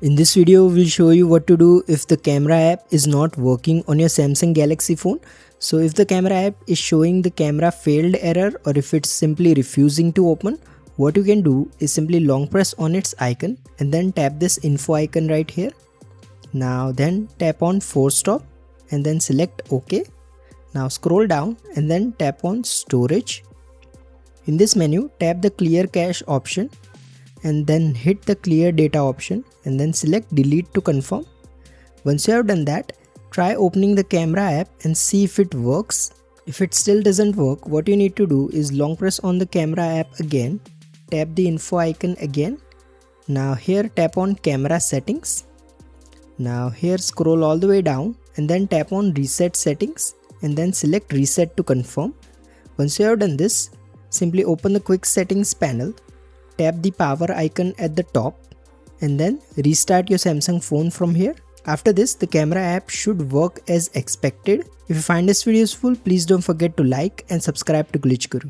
In this video, we'll show you what to do if the camera app is not working on your Samsung Galaxy phone. So if the camera app is showing the camera failed error, or if it's simply refusing to open, what you can do is simply long press on its icon and then tap this info icon right here. Now then tap on force stop and then select OK. Now scroll down and then tap on storage. In this menu, tap the clear cache option and then hit the clear data option and then select delete to confirm. Once you have done that, try opening the camera app and see if it works. If it still doesn't work, what you need to do is long press on the camera app again, tap the info icon again. Now here tap on camera settings. Now here scroll all the way down and then tap on reset settings and then select reset to confirm. Once you have done this, simply open the quick settings panel, tap the power icon at the top and then restart your Samsung phone from here. After this, the camera app should work as expected. If you find this video useful, please don't forget to like and subscribe to Glitch Guru.